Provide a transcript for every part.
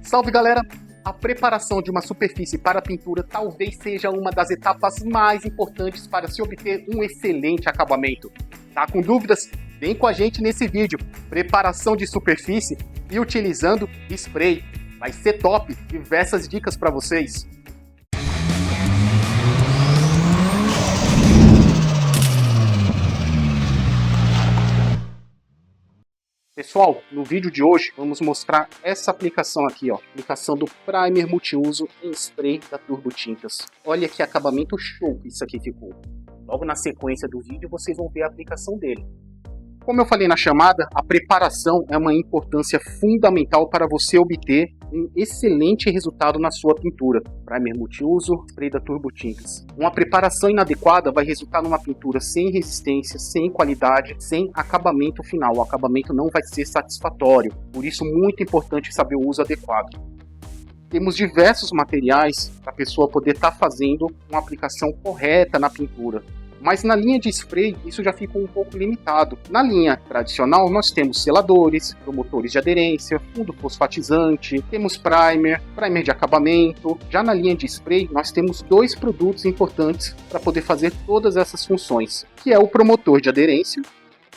Salve, galera! A preparação de uma superfície para pintura talvez seja uma das etapas mais importantes para se obter um excelente acabamento. Tá com dúvidas? Vem com a gente nesse vídeo. Preparação de superfície e utilizando spray. Vai ser top! Diversas dicas para vocês. Pessoal, no vídeo de hoje vamos mostrar essa aplicação aqui, ó, aplicação do primer multiuso em spray da Turbo Tintas. Olha que acabamento show que isso aqui ficou. Logo na sequência do vídeo vocês vão ver a aplicação dele. Como eu falei na chamada, a preparação é uma importância fundamental para você obter um excelente resultado na sua pintura. Primer multiuso, spray da Turbo Tintas. Uma preparação inadequada vai resultar numa pintura sem resistência, sem qualidade, sem acabamento final. O acabamento não vai ser satisfatório. Por isso, muito importante saber o uso adequado. Temos diversos materiais para a pessoa poder estar fazendo uma aplicação correta na pintura. Mas na linha de spray, isso já fica um pouco limitado. Na linha tradicional, nós temos seladores, promotores de aderência, fundo fosfatizante, temos primer de acabamento. Já na linha de spray, nós temos dois produtos importantes para poder fazer todas essas funções, que é o promotor de aderência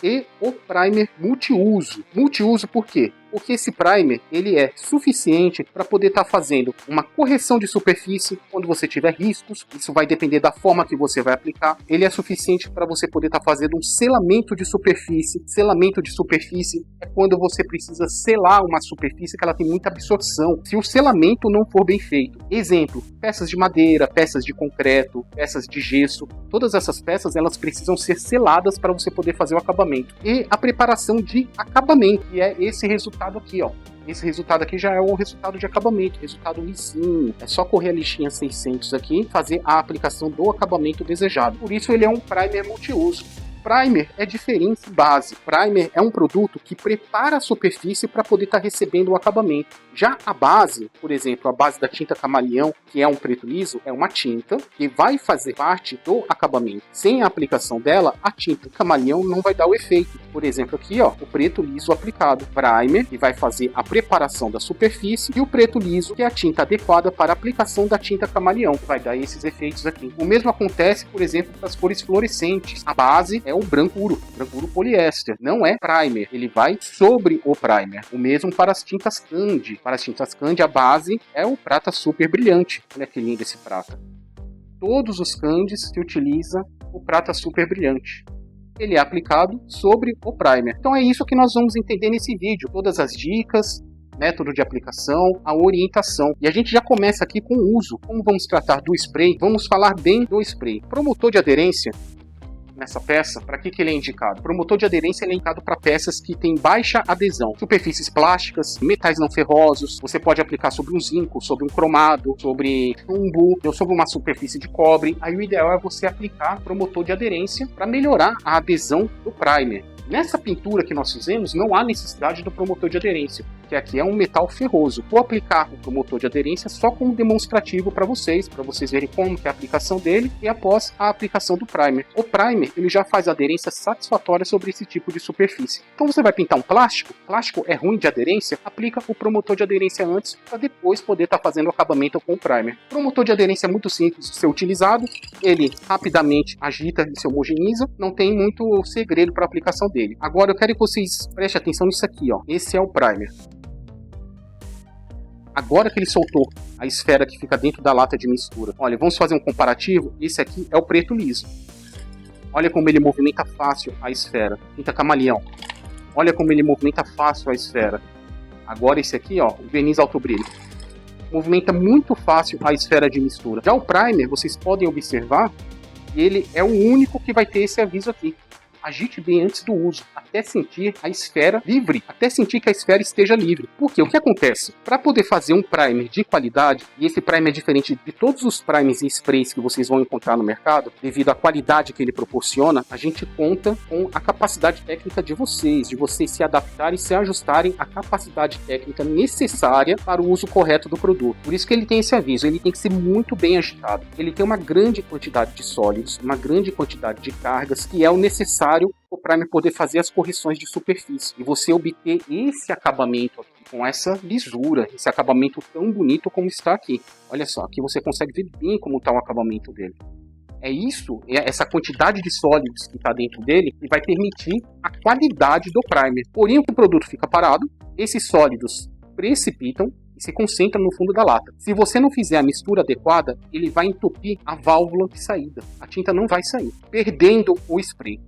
e o primer multiuso. Multiuso por quê? Porque esse primer ele é suficiente para poder estar fazendo uma correção de superfície quando você tiver riscos. Isso vai depender da forma que você vai aplicar. Ele é suficiente para você poder estar fazendo um selamento de superfície. Selamento de superfície é quando você precisa selar uma superfície que ela tem muita absorção. Se o selamento não for bem feito, exemplo, peças de madeira, peças de concreto, peças de gesso, todas essas peças elas precisam ser seladas para você poder fazer o acabamento. E a preparação de acabamento, que é esse resultado aqui, ó. Esse resultado aqui já é o resultado de acabamento, resultado lisinho. É só correr a lixinha 600 aqui e fazer a aplicação do acabamento desejado. Por isso ele é um primer multiuso. Primer é diferente base. Primer é um produto que prepara a superfície para poder estar recebendo o acabamento. Já a base, por exemplo, a base da tinta camaleão, que é um preto liso, é uma tinta que vai fazer parte do acabamento. Sem a aplicação dela, a tinta camaleão não vai dar o efeito. Por exemplo, aqui, ó, o preto liso aplicado. Primer, que vai fazer a preparação da superfície, e o preto liso, que é a tinta adequada para a aplicação da tinta camaleão, que vai dar esses efeitos aqui. O mesmo acontece, por exemplo, para as cores fluorescentes. A base é o brancuro poliéster, não é primer, ele vai sobre o primer. O mesmo para as tintas Candy. Para as tintas Candy, a base é o prata super brilhante. Olha que lindo esse prata. Todos os Candys se utiliza o prata super brilhante. Ele é aplicado sobre o primer. Então é isso que nós vamos entender nesse vídeo. Todas as dicas, método de aplicação, a orientação. E a gente já começa aqui com o uso. Como vamos tratar do spray? Vamos falar bem do spray. Promotor de aderência. Nessa peça, para que ele é indicado? O promotor de aderência ele é indicado para peças que têm baixa adesão. Superfícies plásticas, metais não ferrosos, você pode aplicar sobre um zinco, sobre um cromado, sobre chumbo, ou sobre uma superfície de cobre. Aí o ideal é você aplicar promotor de aderência para melhorar a adesão do primer. Nessa pintura que nós fizemos, não há necessidade do promotor de aderência, que aqui é um metal ferroso. Vou aplicar o promotor de aderência só como demonstrativo para vocês verem como que é a aplicação dele e após a aplicação do primer. O primer ele já faz aderência satisfatória sobre esse tipo de superfície. Então você vai pintar um plástico é ruim de aderência, aplica o promotor de aderência antes para depois poder estar fazendo o acabamento com o primer. O promotor de aderência é muito simples de ser utilizado, ele rapidamente agita e se homogeniza, não tem muito segredo para a aplicação dele. Agora eu quero que vocês prestem atenção nisso aqui, ó. Esse é o primer. Agora que ele soltou a esfera que fica dentro da lata de mistura. Olha, vamos fazer um comparativo. Esse aqui é o preto liso. Olha como ele movimenta fácil a esfera. Tinta camaleão. Olha como ele movimenta fácil a esfera. Agora esse aqui, ó, o verniz alto brilho. Movimenta muito fácil a esfera de mistura. Já o primer, vocês podem observar, ele é o único que vai ter esse aviso aqui. Agite bem antes do uso, até sentir a esfera livre, até sentir que a esfera esteja livre. Porque o que acontece? Para poder fazer um primer de qualidade, e esse primer é diferente de todos os primers e sprays que vocês vão encontrar no mercado, devido à qualidade que ele proporciona, a gente conta com a capacidade técnica de vocês se adaptarem e se ajustarem à capacidade técnica necessária para o uso correto do produto. Por isso que ele tem esse aviso, ele tem que ser muito bem agitado. Ele tem uma grande quantidade de sólidos, uma grande quantidade de cargas, que é o necessário necessário para o primer poder fazer as correções de superfície e você obter esse acabamento aqui, com essa lisura, esse acabamento tão bonito como está aqui. Olha só, aqui você consegue ver bem como está o acabamento dele. É isso, essa quantidade de sólidos que está dentro dele, que vai permitir a qualidade do primer. Porém, o produto fica parado, esses sólidos precipitam e se concentram no fundo da lata. Se você não fizer a mistura adequada, ele vai entupir a válvula de saída. A tinta não vai sair, perdendo o spray.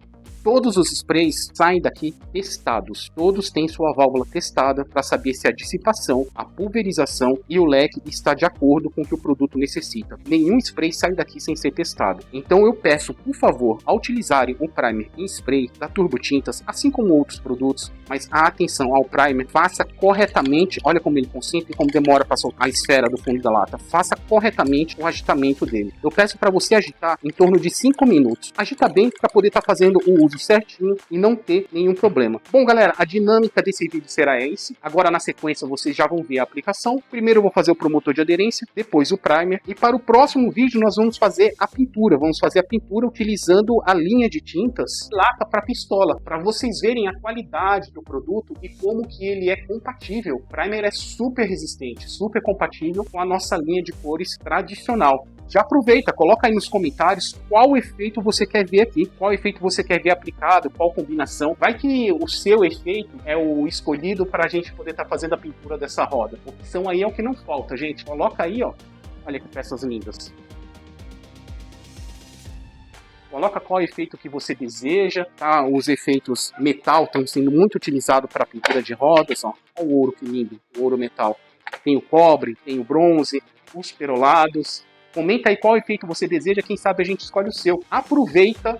Todos os sprays saem daqui testados. Todos têm sua válvula testada para saber se a dissipação, a pulverização e o leque está de acordo com o que o produto necessita. Nenhum spray sai daqui sem ser testado. Então eu peço, por favor, ao utilizarem o primer em spray da Turbo Tintas, assim como outros produtos, mas a atenção ao primer, faça corretamente, olha como ele concentra e como demora para soltar a esfera do fundo da lata. Faça corretamente o agitamento dele. Eu peço para você agitar em torno de 5 minutos. Agita bem para poder estar fazendo o uso certinho e não ter nenhum problema. Bom, galera, a dinâmica desse vídeo será esse. Agora, na sequência, vocês já vão ver a aplicação. Primeiro eu vou fazer o promotor de aderência, depois o primer. E para o próximo vídeo nós vamos fazer a pintura. Vamos fazer a pintura utilizando a linha de tintas lata para pistola, para vocês verem a qualidade do produto e como que ele é compatível. O primer é super resistente, super compatível com a nossa linha de cores tradicional. Já aproveita, coloca aí nos comentários qual efeito você quer ver aqui, qual efeito você quer ver aplicado, qual combinação. Vai que o seu efeito é o escolhido para a gente poder estar fazendo a pintura dessa roda. Opção aí é o que não falta, gente. Coloca aí, ó. Olha que peças lindas. Coloca qual efeito que você deseja, tá? Os efeitos metal estão sendo muito utilizados para pintura de rodas, ó. Olha o ouro que lindo, o ouro metal. Tem o cobre, tem o bronze, os perolados. Comenta aí qual efeito você deseja, quem sabe a gente escolhe o seu. Aproveita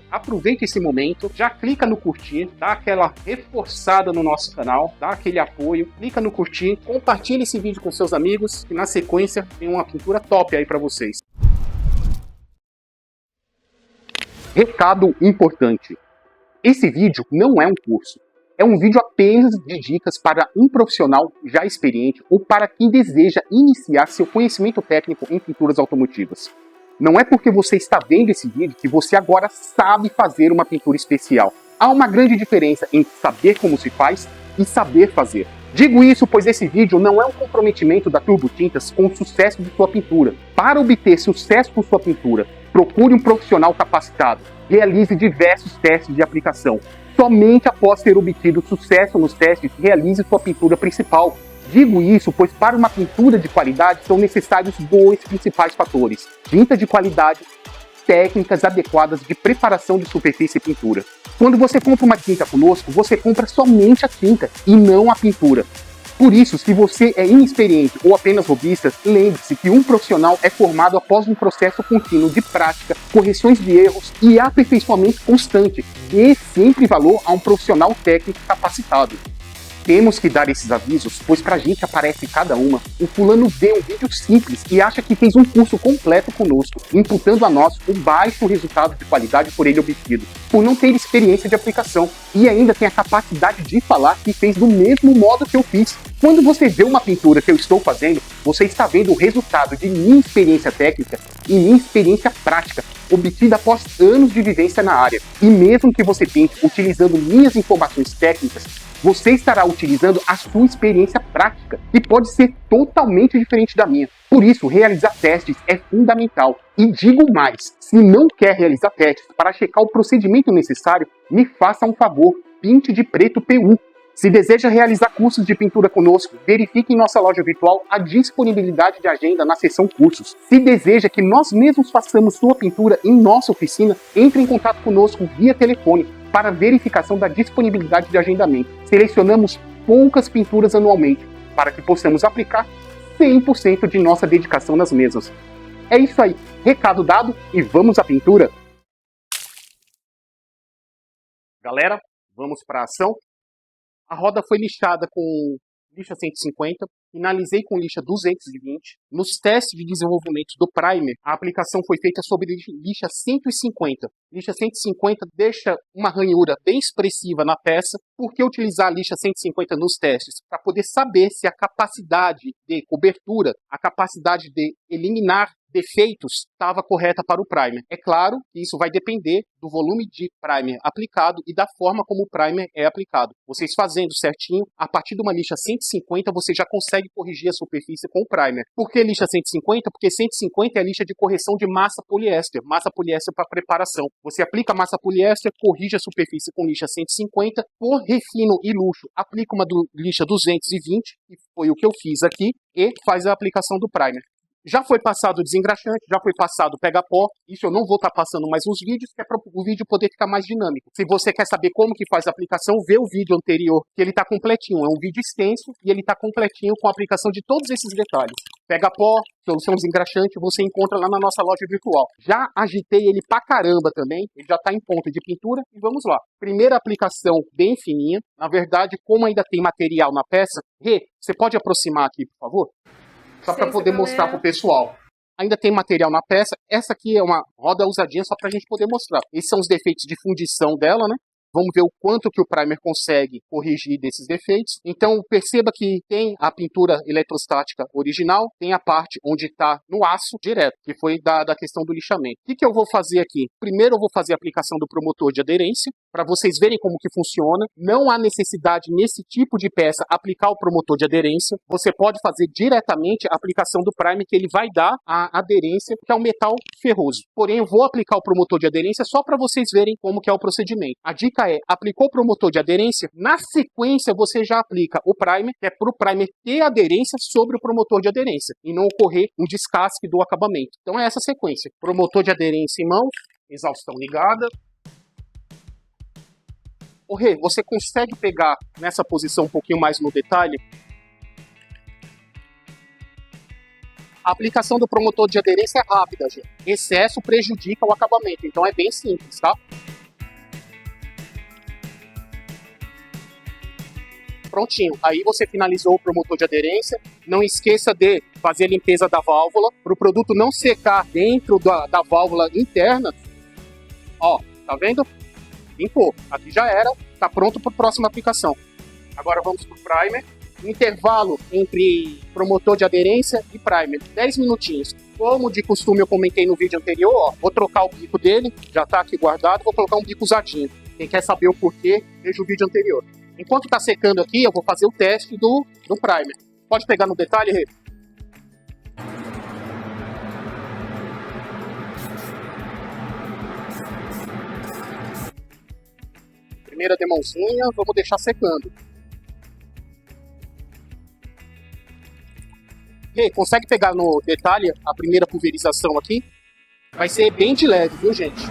esse momento, já clica no curtir, dá aquela reforçada no nosso canal, dá aquele apoio, clica no curtir, compartilha esse vídeo com seus amigos e na sequência tem uma pintura top aí para vocês. Recado importante, esse vídeo não é um curso. É um vídeo apenas de dicas para um profissional já experiente ou para quem deseja iniciar seu conhecimento técnico em pinturas automotivas. Não é porque você está vendo esse vídeo que você agora sabe fazer uma pintura especial. Há uma grande diferença entre saber como se faz e saber fazer. Digo isso pois esse vídeo não é um comprometimento da Turbo Tintas com o sucesso de sua pintura. Para obter sucesso com sua pintura, procure um profissional capacitado. Realize diversos testes de aplicação. Somente após ter obtido sucesso nos testes, realize sua pintura principal. Digo isso pois para uma pintura de qualidade são necessários dois principais fatores: tinta de qualidade, técnicas adequadas de preparação de superfície e pintura. Quando você compra uma tinta conosco, você compra somente a tinta e não a pintura. Por isso, se você é inexperiente ou apenas hobbyista, lembre-se que um profissional é formado após um processo contínuo de prática, correções de erros e aperfeiçoamento constante. Dê sempre valor a um profissional técnico capacitado. Temos que dar esses avisos, pois pra gente aparece cada uma. O fulano vê um vídeo simples e acha que fez um curso completo conosco, imputando a nós o baixo resultado de qualidade por ele obtido, por não ter experiência de aplicação, e ainda tem a capacidade de falar que fez do mesmo modo que eu fiz. Quando você vê uma pintura que eu estou fazendo, você está vendo o resultado de minha experiência técnica e minha experiência prática, obtida após anos de vivência na área. E mesmo que você pinte utilizando minhas informações técnicas, você estará utilizando a sua experiência prática e pode ser totalmente diferente da minha. Por isso, realizar testes é fundamental. E digo mais, se não quer realizar testes para checar o procedimento necessário, me faça um favor, pinte de preto PU. Se deseja realizar cursos de pintura conosco, verifique em nossa loja virtual a disponibilidade de agenda na seção cursos. Se deseja que nós mesmos façamos sua pintura em nossa oficina, entre em contato conosco via telefone para verificação da disponibilidade de agendamento. Selecionamos poucas pinturas anualmente para que possamos aplicar 100% de nossa dedicação nas mesmas. É isso aí, recado dado e vamos à pintura? Galera, vamos para a ação. A roda foi lixada com lixa 150, finalizei com lixa 220. Nos testes de desenvolvimento do primer, a aplicação foi feita sobre lixa 150. Lixa 150 deixa uma ranhura bem expressiva na peça. Por que utilizar a lixa 150 nos testes? Para poder saber se a capacidade de cobertura, a capacidade de eliminar defeitos estava correta para o primer. É claro que isso vai depender do volume de primer aplicado e da forma como o primer é aplicado. Vocês fazendo certinho, a partir de uma lixa 150 você já consegue corrigir a superfície com o primer. Por que lixa 150? Porque 150 é a lixa de correção de massa poliéster para preparação. Você aplica massa poliéster, corrige a superfície com lixa 150, por refino e luxo, aplica uma lixa 220, que foi o que eu fiz aqui, e faz a aplicação do primer. Já foi passado o desengraxante, já foi passado o pega-pó. Isso eu não vou estar passando mais nos vídeos, que é para o vídeo poder ficar mais dinâmico. Se você quer saber como que faz a aplicação, vê o vídeo anterior, que ele está completinho. É um vídeo extenso e ele está completinho com a aplicação de todos esses detalhes. Pega-pó, solução desengraxante, você encontra lá na nossa loja virtual. Já agitei ele pra caramba também, ele já está em ponto de pintura e vamos lá. Primeira aplicação bem fininha. Na verdade, como ainda tem material na peça, Rê, você pode aproximar aqui, por favor? Só para poder mostrar para o pessoal. Ainda tem material na peça. Essa aqui é uma roda usadinha só para a gente poder mostrar. Esses são os defeitos de fundição dela, né? Vamos ver o quanto que o primer consegue corrigir desses defeitos. Então, perceba que tem a pintura eletrostática original, tem a parte onde está no aço direto, que foi da questão do lixamento. O que eu vou fazer aqui? Primeiro eu vou fazer a aplicação do promotor de aderência, para vocês verem como que funciona. Não há necessidade nesse tipo de peça aplicar o promotor de aderência. Você pode fazer diretamente a aplicação do primer, que ele vai dar a aderência, que é um metal ferroso. Porém, eu vou aplicar o promotor de aderência só para vocês verem como que é o procedimento. A dica é, aplicou o promotor de aderência, na sequência você já aplica o primer, que é para o primer ter aderência sobre o promotor de aderência, e não ocorrer um descasque do acabamento. Então é essa sequência. Promotor de aderência em mãos, exaustão ligada. Ô Rê, você consegue pegar nessa posição um pouquinho mais no detalhe? A aplicação do promotor de aderência é rápida, gente. Excesso prejudica o acabamento, então é bem simples, tá? Prontinho. Aí você finalizou o promotor de aderência. Não esqueça de fazer a limpeza da válvula, para o produto não secar dentro da válvula interna. Ó, tá vendo? Limpou. Aqui já era. Tá pronto para a próxima aplicação. Agora vamos pro primer. Intervalo entre promotor de aderência e primer, 10 minutinhos. Como de costume eu comentei no vídeo anterior, ó, vou trocar o bico dele, já tá aqui guardado, vou colocar um bico usadinho. Quem quer saber o porquê, veja o vídeo anterior. Enquanto tá secando aqui, eu vou fazer o teste do primer. Pode pegar no detalhe, Rê? Primeira demãozinha, vamos deixar secando. Rê, consegue pegar no detalhe a primeira pulverização aqui? Vai ser bem de leve, viu, gente?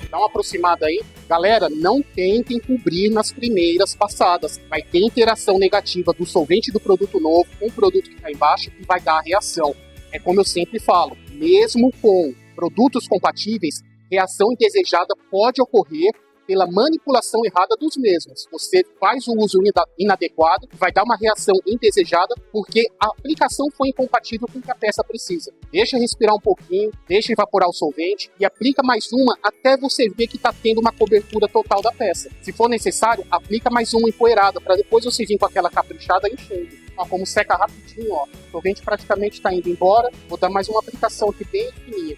Dá uma aproximada aí. Galera, não tentem cobrir nas primeiras passadas. Vai ter interação negativa do solvente do produto novo com o produto que está embaixo e vai dar a reação. É como eu sempre falo, mesmo com produtos compatíveis, reação indesejada pode ocorrer pela manipulação errada dos mesmos. Você faz um uso inadequado, vai dar uma reação indesejada porque a aplicação foi incompatível com o que a peça precisa. Deixa respirar um pouquinho, deixa evaporar o solvente e aplica mais uma até você ver que está tendo uma cobertura total da peça. Se for necessário, aplica mais uma empoeirada para depois você vir com aquela caprichada enchendo. Ó, como seca rapidinho, ó. O solvente praticamente está indo embora. Vou dar mais uma aplicação aqui bem fininha.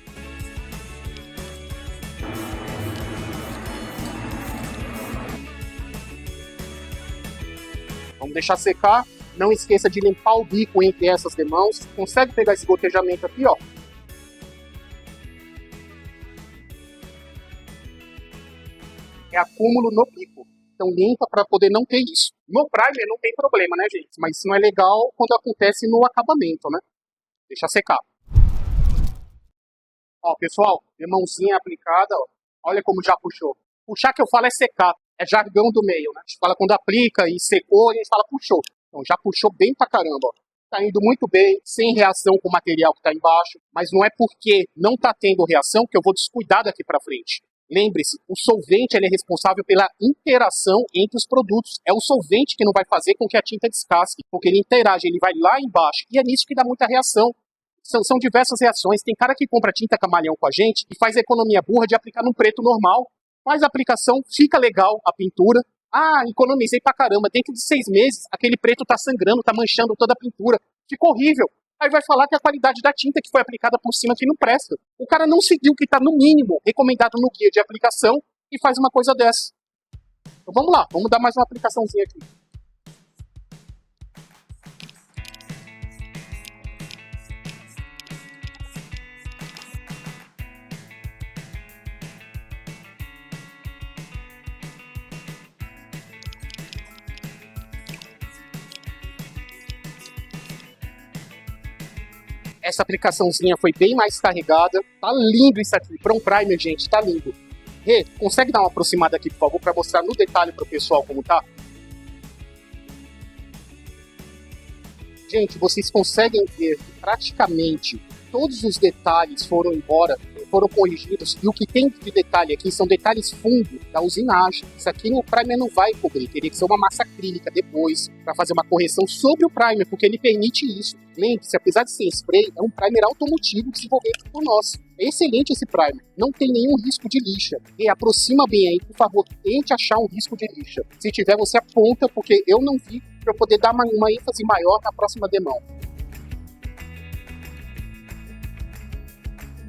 Vamos deixar secar. Não esqueça de limpar o bico entre essas demãos. Consegue pegar esse gotejamento aqui, ó. É acúmulo no bico. Então limpa para poder não ter isso. No primer não tem problema, né, gente? Mas isso não é legal quando acontece no acabamento, né? Deixa secar. Ó, pessoal, demãozinha aplicada, ó. Olha como já puxou. Puxar que eu falo é secar. É jargão do meio, né? A gente fala quando aplica e secou, a gente fala puxou. Então já puxou bem pra caramba, ó. Tá indo muito bem, sem reação com o material que tá embaixo. Mas não é porque não tá tendo reação que eu vou descuidar daqui pra frente. Lembre-se, o solvente ele é responsável pela interação entre os produtos. É o solvente que não vai fazer com que a tinta descasque, porque ele interage, ele vai lá embaixo. E é nisso que dá muita reação. São diversas reações. Tem cara que compra tinta camaleão com a gente e faz a economia burra de aplicar num preto normal. Faz a aplicação, fica legal a pintura, Ah, economizei pra caramba. Dentro de 6 meses, aquele preto tá sangrando, tá manchando toda a pintura. Ficou horrível. Aí vai falar que a qualidade da tinta que foi aplicada por cima que não presta. O cara não seguiu o que tá no mínimo recomendado no guia de aplicação e faz uma coisa dessa. Então vamos lá, vamos dar mais uma aplicaçãozinha aqui. Essa aplicaçãozinha foi bem mais carregada. Tá lindo isso aqui. Para um primer, gente, tá lindo. Rê, consegue dar uma aproximada aqui, por favor, para mostrar no detalhe pro pessoal como tá? Gente, vocês conseguem ver que praticamente todos os detalhes foram embora, foram corrigidos, e o que tem de detalhe aqui são detalhes fundo da usinagem. Isso aqui o primer não vai cobrir, teria que ser uma massa acrílica depois, para fazer uma correção sobre o primer, porque ele permite isso. Lembre-se, apesar de ser spray, é um primer automotivo desenvolvido por nós. É excelente esse primer, não tem nenhum risco de lixa. E aproxima bem aí, por favor, tente achar um risco de lixa. Se tiver, você aponta, porque eu não vi, para eu poder dar uma ênfase maior na próxima demão.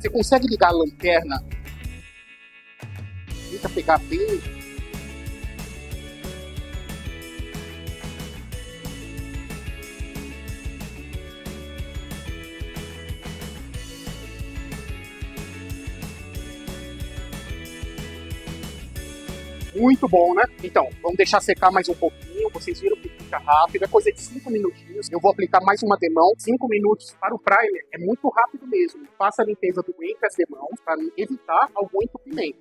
Você consegue ligar a lanterna? Tenta pegar bem. Muito bom, né? Então, vamos deixar secar mais um pouquinho. Vocês viram que fica rápido, é coisa de 5 minutinhos. Eu vou aplicar mais uma demão. 5 minutos para o primer é muito rápido mesmo. Faça a limpeza do entre as demãos para evitar algum entupimento.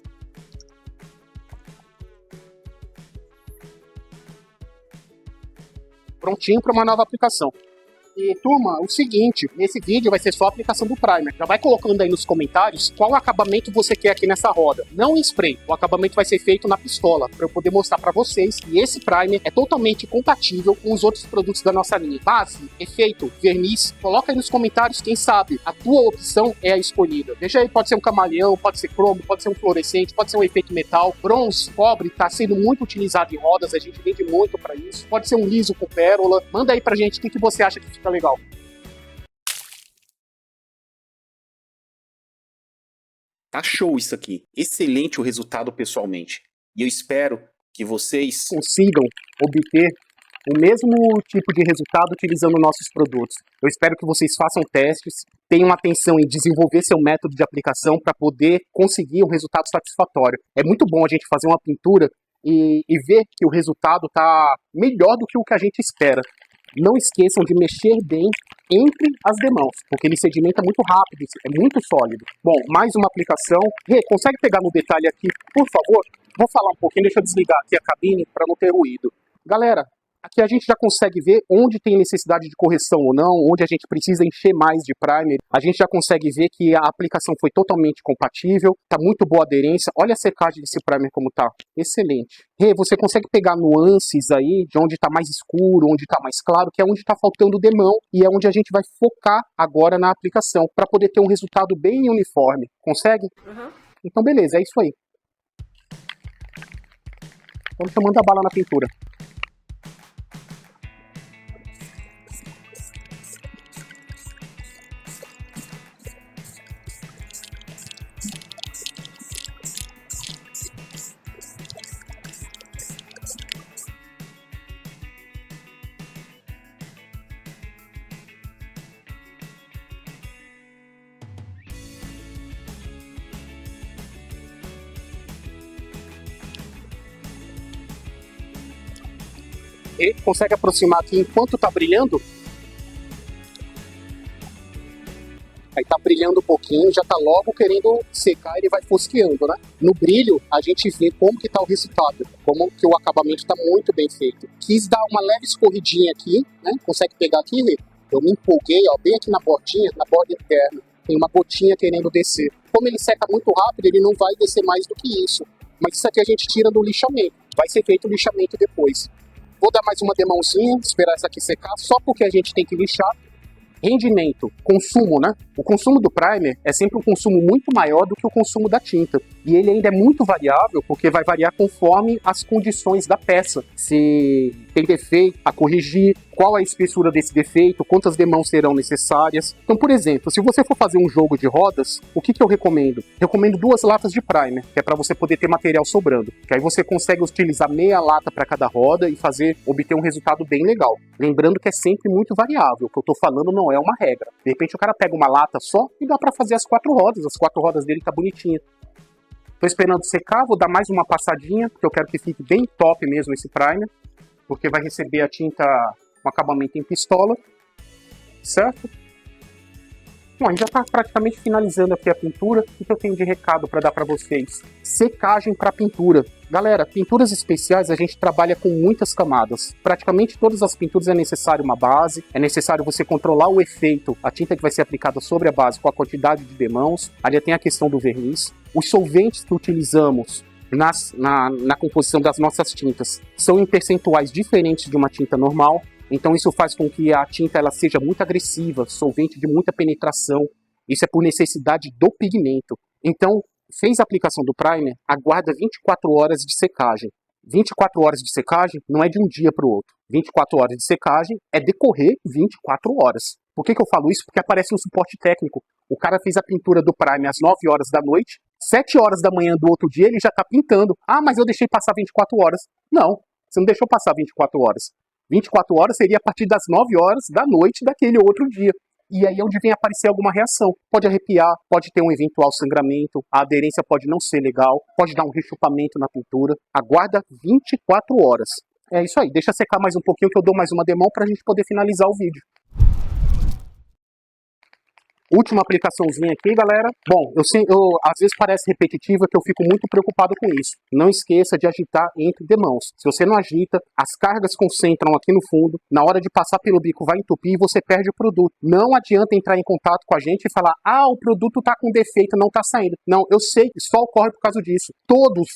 Prontinho para uma nova aplicação. E, turma, o seguinte, nesse vídeo vai ser só a aplicação do primer. Já vai colocando aí nos comentários qual acabamento você quer aqui nessa roda. Não em spray, o acabamento vai ser feito na pistola, para eu poder mostrar para vocês que esse primer é totalmente compatível com os outros produtos da nossa linha. Base, efeito, verniz, coloca aí nos comentários, quem sabe a tua opção é a escolhida. Veja aí, pode ser um camaleão, pode ser cromo, pode ser um fluorescente, pode ser um efeito metal, bronze, cobre, tá sendo muito utilizado em rodas, a gente vende muito para isso. Pode ser um liso com pérola. Manda aí pra gente o que você acha que fica legal. Tá show isso aqui. Excelente o resultado pessoalmente. E eu espero que vocês consigam obter o mesmo tipo de resultado utilizando nossos produtos. Eu espero que vocês façam testes, tenham atenção em desenvolver seu método de aplicação para poder conseguir um resultado satisfatório. É muito bom a gente fazer uma pintura e ver que o resultado tá melhor do que o que a gente espera. Não esqueçam de mexer bem entre as demãos, porque ele sedimenta muito rápido, é muito sólido. Bom, mais uma aplicação. Rê, consegue pegar no detalhe aqui, por favor? Vou falar um pouquinho, deixa eu desligar aqui a cabine para não ter ruído. Galera, aqui a gente já consegue ver onde tem necessidade de correção ou não, onde a gente precisa encher mais de primer. A gente já consegue ver que a aplicação foi totalmente compatível, tá muito boa a aderência. Olha a secagem desse primer como tá, excelente. Rê, você consegue pegar nuances aí de onde tá mais escuro, onde tá mais claro, que é onde tá faltando o demão e é onde a gente vai focar agora na aplicação, para poder ter um resultado bem uniforme. Consegue? Uhum. Então beleza, é isso aí. Vamos tomando a bala na pintura. E consegue aproximar aqui enquanto tá brilhando? Aí tá brilhando um pouquinho, já tá logo querendo secar, ele vai fosqueando, né? No brilho, a gente vê como que tá o resultado, como que o acabamento tá muito bem feito. Quis dar uma leve escorridinha aqui, né? Consegue pegar aqui, Rê? Eu me empolguei, ó, bem aqui na bordinha, na borda interna. Tem uma gotinha querendo descer. Como ele seca muito rápido, ele não vai descer mais do que isso. Mas isso aqui a gente tira do lixamento. Vai ser feito o lixamento depois. Vou dar mais uma demãozinha, esperar essa aqui secar, só porque a gente tem que lixar. Rendimento, consumo, né? O consumo do primer é sempre um consumo muito maior do que o consumo da tinta. E ele ainda é muito variável, porque vai variar conforme as condições da peça. Se tem defeito a corrigir, qual a espessura desse defeito, quantas demãos serão necessárias. Então, por exemplo, se você for fazer um jogo de rodas, o que eu recomendo? Recomendo 2 latas de primer, que é para você poder ter material sobrando. Que aí você consegue utilizar meia lata para cada roda e obter um resultado bem legal. Lembrando que é sempre muito variável. O que eu tô falando não é uma regra. De repente o cara pega uma lata só e dá para fazer as 4 rodas. As 4 rodas dele tá bonitinha. Tô esperando secar, vou dar mais uma passadinha, porque eu quero que fique bem top mesmo esse primer. Porque vai receber a tinta com acabamento em pistola, certo? Bom, a gente já está praticamente finalizando aqui a pintura. O que eu tenho de recado para dar para vocês? Secagem para pintura. Galera, pinturas especiais a gente trabalha com muitas camadas. Praticamente todas as pinturas é necessário uma base, é necessário você controlar o efeito, a tinta que vai ser aplicada sobre a base com a quantidade de demãos. Ali tem a questão do verniz. Os solventes que utilizamos na composição das nossas tintas são em percentuais diferentes de uma tinta normal. Então isso faz com que a tinta ela seja muito agressiva, solvente de muita penetração. Isso é por necessidade do pigmento. Então, fez a aplicação do primer, aguarda 24 horas de secagem. 24 horas de secagem não é de um dia para o outro. 24 horas de secagem é decorrer 24 horas. Por que eu falo isso? Porque aparece no suporte técnico. O cara fez a pintura do primer às 9 horas da noite, 7 horas da manhã do outro dia ele já está pintando. Ah, mas eu deixei passar 24 horas. Não, você não deixou passar 24 horas. 24 horas seria a partir das 9 horas da noite daquele outro dia. E aí é onde vem aparecer alguma reação. Pode arrepiar, pode ter um eventual sangramento, a aderência pode não ser legal, pode dar um rechupamento na pintura. Aguarda 24 horas. É isso aí, deixa secar mais um pouquinho que eu dou mais uma demão para a gente poder finalizar o vídeo. Última aplicaçãozinha aqui, galera. Bom, às vezes parece repetitiva que eu fico muito preocupado com isso. Não esqueça de agitar entre demãos. Se você não agita, as cargas concentram aqui no fundo. Na hora de passar pelo bico vai entupir e você perde o produto. Não adianta entrar em contato com a gente e falar: ah, o produto tá com defeito, não tá saindo. Não, eu sei que só ocorre por causa disso.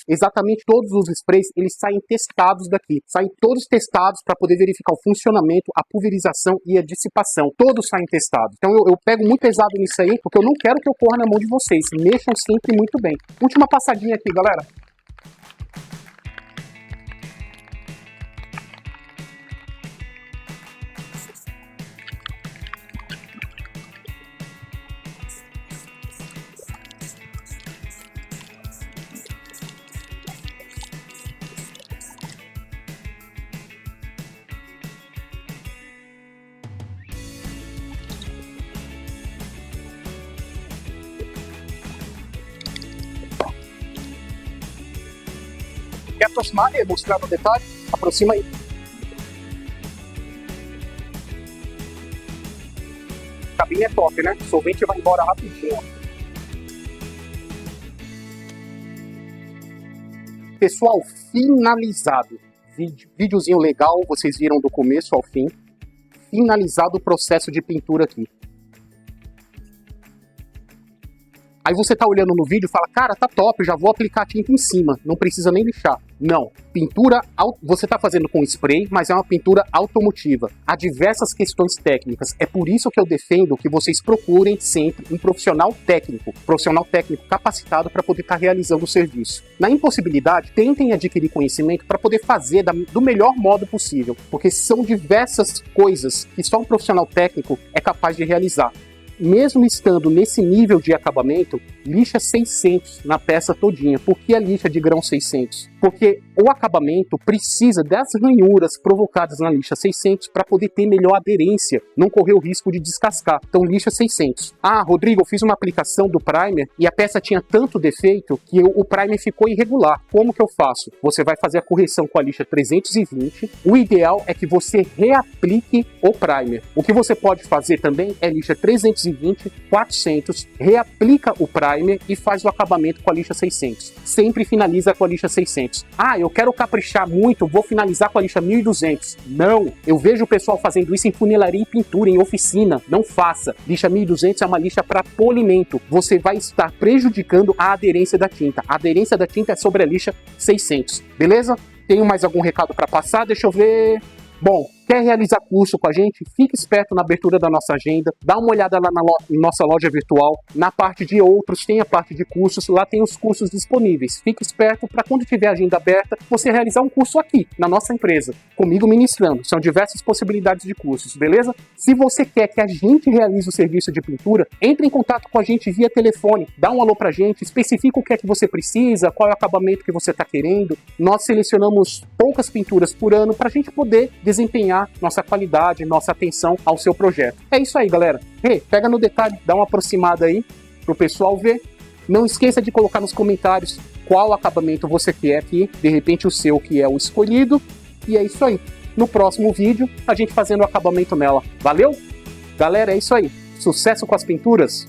Exatamente todos os sprays, eles saem testados daqui. Saem todos testados para poder verificar o funcionamento, a pulverização e a dissipação. Todos saem testados. Então eu pego muito pesado nisso aí, porque eu não quero que ocorra na mão de vocês. Mexam sempre muito bem. Última passadinha aqui, galera. Quer aproximar e mostrar no detalhe? Aproxima aí. A cabine é top, né? O solvente vai embora rapidinho. Pessoal, finalizado. Videozinho legal, vocês viram do começo ao fim. Finalizado o processo de pintura aqui. Aí você tá olhando no vídeo e fala: cara, tá top, já vou aplicar a tinta em cima, não precisa nem lixar. Não, pintura, você tá fazendo com spray, mas é uma pintura automotiva. Há diversas questões técnicas, é por isso que eu defendo que vocês procurem sempre um profissional técnico capacitado para poder estar realizando o serviço. Na impossibilidade, tentem adquirir conhecimento para poder fazer do melhor modo possível, porque são diversas coisas que só um profissional técnico é capaz de realizar. Mesmo estando nesse nível de acabamento, lixa 600 na peça todinha. Por que a lixa de grão 600? Porque o acabamento precisa das ranhuras provocadas na lixa 600 para poder ter melhor aderência, não correr o risco de descascar. Então lixa 600. Ah, Rodrigo, eu fiz uma aplicação do primer e a peça tinha tanto defeito que o primer ficou irregular. Como que eu faço? Você vai fazer a correção com a lixa 320. O ideal é que você reaplique o primer. O que você pode fazer também é lixa 320, 400, reaplica o primer e faz o acabamento com a lixa 600. Sempre finaliza com a lixa 600. Ah, eu quero caprichar muito, vou finalizar com a lixa 1200. Não, eu vejo o pessoal fazendo isso em funilaria e pintura, em oficina. Não faça. Lixa 1200 é uma lixa para polimento. Você vai estar prejudicando a aderência da tinta. A aderência da tinta é sobre a lixa 600. Beleza? Tenho mais algum recado para passar? Deixa eu ver. Bom, Quer realizar curso com a gente? Fique esperto na abertura da nossa agenda, dá uma olhada lá na nossa loja virtual, na parte de outros tem a parte de cursos, lá tem os cursos disponíveis. Fique esperto para quando tiver a agenda aberta, você realizar um curso aqui, na nossa empresa, comigo ministrando. São diversas possibilidades de cursos, beleza? Se você quer que a gente realize o serviço de pintura, entre em contato com a gente via telefone, dá um alô pra gente, especifica o que é que você precisa, qual é o acabamento que você está querendo. Nós selecionamos poucas pinturas por ano para a gente poder desempenhar nossa qualidade, nossa atenção ao seu projeto. É isso aí, galera. Pega no detalhe, dá uma aproximada aí pro pessoal ver. Não esqueça de colocar nos comentários qual acabamento você quer aqui, de repente o seu que é o escolhido. E é isso aí. No próximo vídeo, a gente fazendo o acabamento nela. Valeu? Galera, é isso aí. Sucesso com as pinturas!